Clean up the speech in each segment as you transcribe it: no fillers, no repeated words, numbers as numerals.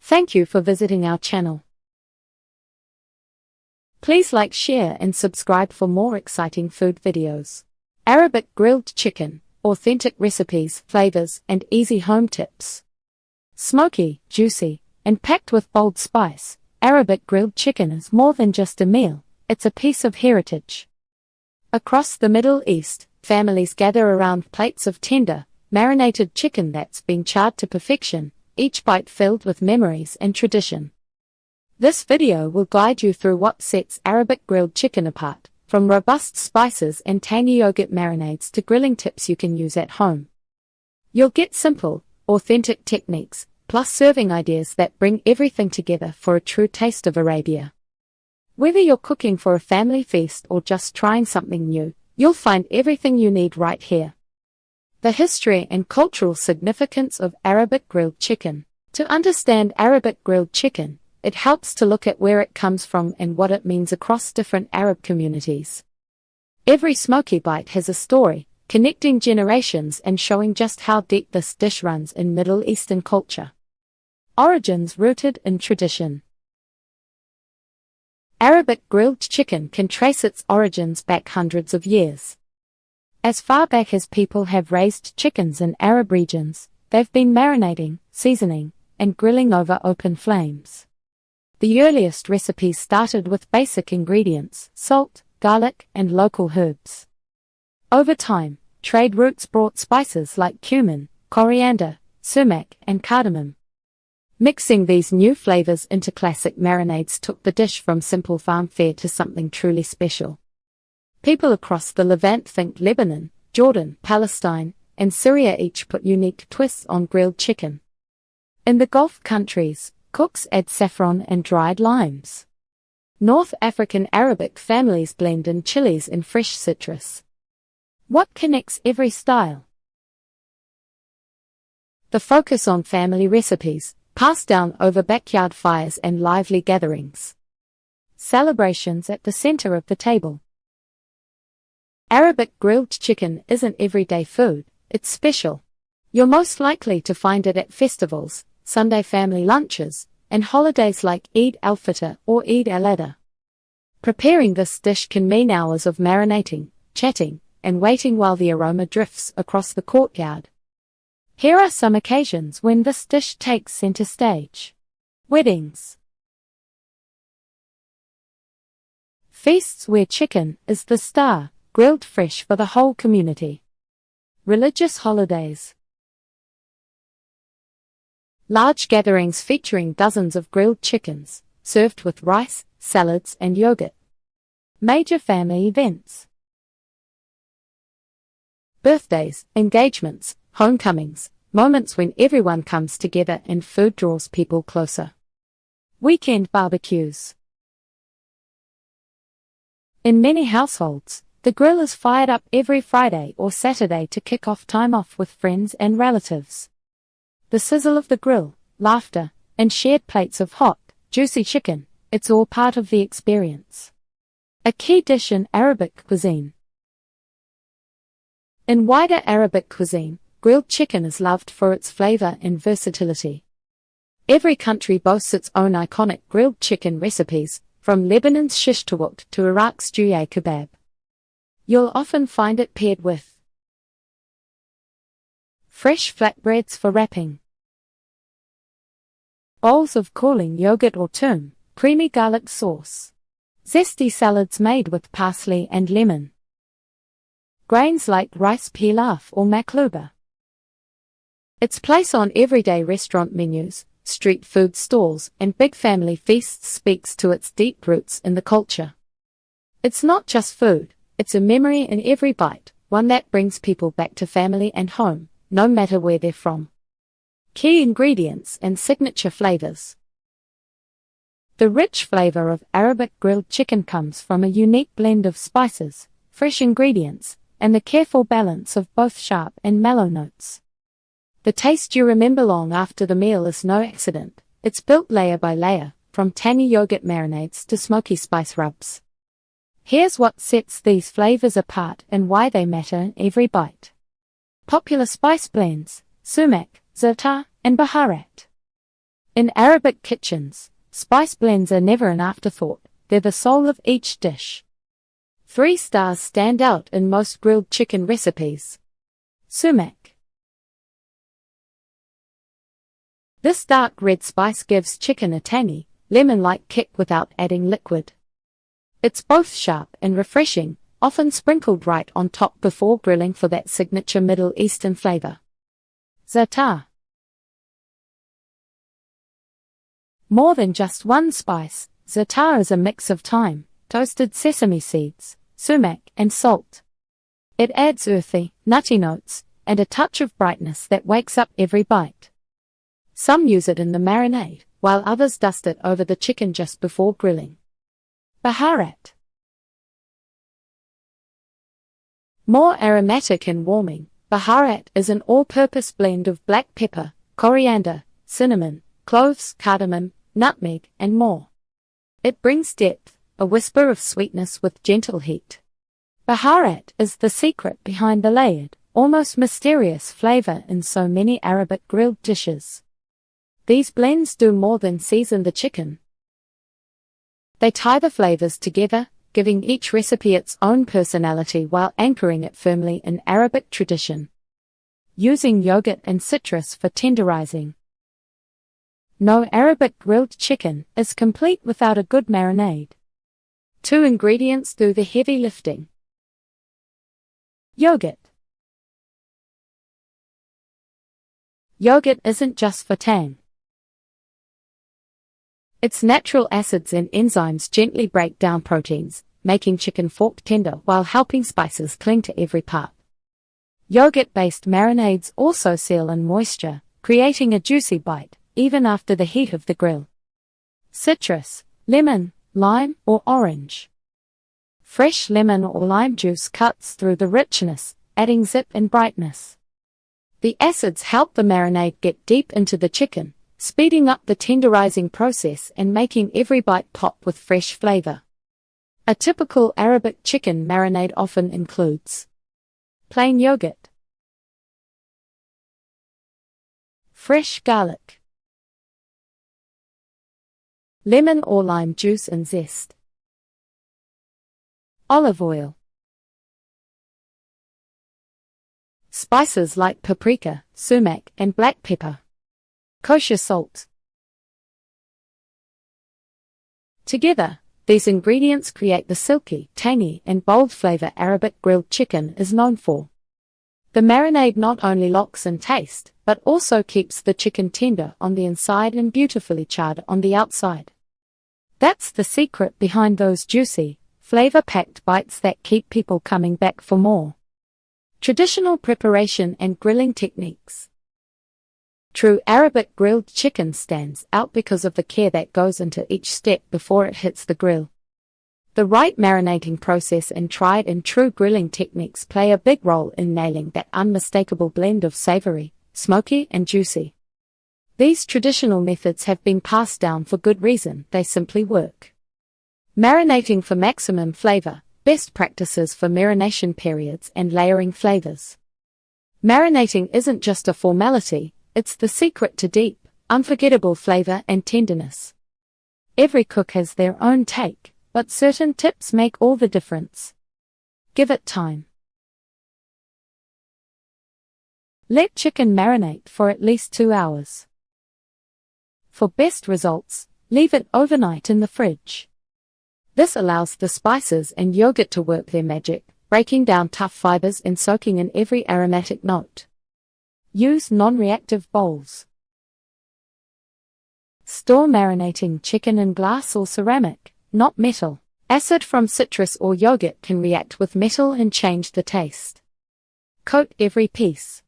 Thank you for visiting our channel. Please like, share and subscribe for more exciting food videos. Arabic grilled chicken, authentic recipes, flavors and easy home tips. Smoky, juicy, and packed with bold spice, Arabic grilled chicken is more than just a meal, it's a piece of heritage. Across the Middle East, families gather around plates of tender, marinated chicken that's been charred to perfection, each bite filled with memories and tradition. This video will guide you through what sets Arabic grilled chicken apart, from robust spices and tangy yogurt marinades to grilling tips you can use at home. You'll get simple, authentic techniques, plus serving ideas that bring everything together for a true taste of Arabia. Whether you're cooking for a family feast or just trying something new, you'll find everything you need right here. The history and cultural significance of Arabic grilled chicken. To understand Arabic grilled chicken, it helps to look at where it comes from and what it means across different Arab communities. Every smoky bite has a story, connecting generations and showing just how deep this dish runs in Middle Eastern culture. Origins rooted in tradition. Arabic grilled chicken can trace its origins back hundreds of years. As far back as people have raised chickens in Arab regions, they've been marinating, seasoning, and grilling over open flames. The earliest recipes started with basic ingredients, salt, garlic, and local herbs. Over time, trade routes brought spices like cumin, coriander, sumac, and cardamom. Mixing these new flavors into classic marinades took the dish from simple farm fare to something truly special. People across the Levant think Lebanon, Jordan, Palestine, and Syria each put unique twists on grilled chicken. In the Gulf countries, cooks add saffron and dried limes. North African Arabic families blend in chilies and fresh citrus. What connects every style? The focus on family recipes, passed down over backyard fires and lively gatherings. Celebrations at the center of the table. Arabic grilled chicken isn't everyday food, it's special. You're most likely to find it at festivals, Sunday family lunches, and holidays like Eid al-Fitr or Eid al-Adha. Preparing this dish can mean hours of marinating, chatting, and waiting while the aroma drifts across the courtyard. Here are some occasions when this dish takes center stage. Weddings. Feasts where chicken is the star, grilled fresh for the whole community. Religious holidays. Large gatherings featuring dozens of grilled chickens, served with rice, salads, and yogurt. Major family events. Birthdays, engagements, homecomings, moments when everyone comes together and food draws people closer. Weekend barbecues. In many households, the grill is fired up every Friday or Saturday to kick off time off with friends and relatives. The sizzle of the grill, laughter, and shared plates of hot, juicy chicken, it's all part of the experience. A key dish in Arabic cuisine. In wider Arabic cuisine, grilled chicken is loved for its flavor and versatility. Every country boasts its own iconic grilled chicken recipes, from Lebanon's shish tawut to Iraq's juyay kebab. You'll often find it paired with fresh flatbreads for wrapping, bowls of cooling yogurt or toum, creamy garlic sauce, zesty salads made with parsley and lemon, grains like rice pilaf or maklouba. Its place on everyday restaurant menus, street food stalls, and big family feasts speaks to its deep roots in the culture. It's not just food, it's a memory in every bite, one that brings people back to family and home, no matter where they're from. Key ingredients and signature flavors. The rich flavor of Arabic grilled chicken comes from a unique blend of spices, fresh ingredients, and the careful balance of both sharp and mellow notes. The taste you remember long after the meal is no accident, it's built layer by layer, from tangy yogurt marinades to smoky spice rubs. Here's what sets these flavors apart and why they matter in every bite. Popular spice blends, Sumac, Za'atar, and Baharat. In Arabic kitchens, spice blends are never an afterthought, they're the soul of each dish. 3 stars stand out in most grilled chicken recipes. Sumac. This dark red spice gives chicken a tangy, lemon-like kick without adding liquid. It's both sharp and refreshing, often sprinkled right on top before grilling for that signature Middle Eastern flavor. Za'atar. More than just one spice, za'atar is a mix of thyme, toasted sesame seeds, sumac, and salt. It adds earthy, nutty notes, and a touch of brightness that wakes up every bite. Some use it in the marinade, while others dust it over the chicken just before grilling. Baharat. More aromatic and warming, Baharat is an all-purpose blend of black pepper, coriander, cinnamon, cloves, cardamom, nutmeg, and more. It brings depth, a whisper of sweetness with gentle heat. Baharat is the secret behind the layered, almost mysterious flavor in so many Arabic grilled dishes. These blends do more than season the chicken. They tie the flavors together, giving each recipe its own personality while anchoring it firmly in Arabic tradition. Using yogurt and citrus for tenderizing. No Arabic grilled chicken is complete without a good marinade. 2 ingredients do the heavy lifting. Yogurt. Yogurt isn't just for tang. Its natural acids and enzymes gently break down proteins, making chicken fork tender while helping spices cling to every part. Yogurt-based marinades also seal in moisture, creating a juicy bite, even after the heat of the grill. Citrus, lemon, lime, or orange. Fresh lemon or lime juice cuts through the richness, adding zip and brightness. The acids help the marinade get deep into the chicken, speeding up the tenderizing process and making every bite pop with fresh flavor. A typical Arabic chicken marinade often includes plain yogurt, fresh garlic, lemon or lime juice and zest, olive oil, spices like paprika, sumac, and black pepper, kosher salt. Together, these ingredients create the silky, tangy, and bold flavor Arabic grilled chicken is known for. The marinade not only locks in taste, but also keeps the chicken tender on the inside and beautifully charred on the outside. That's the secret behind those juicy, flavor-packed bites that keep people coming back for more. Traditional preparation and grilling techniques. True Arabic grilled chicken stands out because of the care that goes into each step before it hits the grill. The right marinating process and tried and true grilling techniques play a big role in nailing that unmistakable blend of savory, smoky, and juicy. These traditional methods have been passed down for good reason, they simply work. Marinating for maximum flavor, best practices for marination periods and layering flavors. Marinating isn't just a formality, it's the secret to deep, unforgettable flavor and tenderness. Every cook has their own take, but certain tips make all the difference. Give it time. Let chicken marinate for at least 2 hours. For best results, leave it overnight in the fridge. This allows the spices and yogurt to work their magic, breaking down tough fibers and soaking in every aromatic note. Use non-reactive bowls. Store marinating chicken in glass or ceramic, not metal. Acid from citrus or yogurt can react with metal and change the taste. Coat every piece.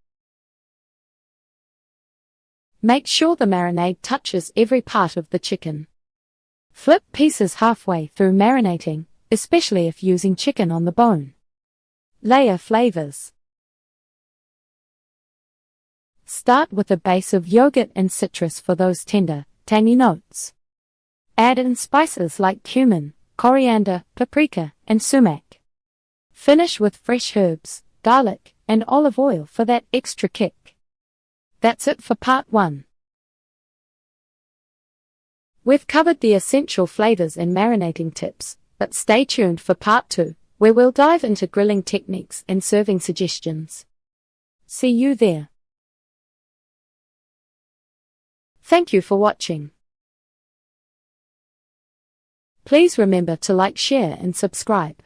Make sure the marinade touches every part of the chicken. Flip pieces halfway through marinating, especially if using chicken on the bone. Layer flavors. Start with a base of yogurt and citrus for those tender, tangy notes. Add in spices like cumin, coriander, paprika, and sumac. Finish with fresh herbs, garlic, and olive oil for that extra kick. That's it for part 1. We've covered the essential flavors and marinating tips, but stay tuned for part 2, where we'll dive into grilling techniques and serving suggestions. See you there. Thank you for watching. Please remember to like, share, and subscribe.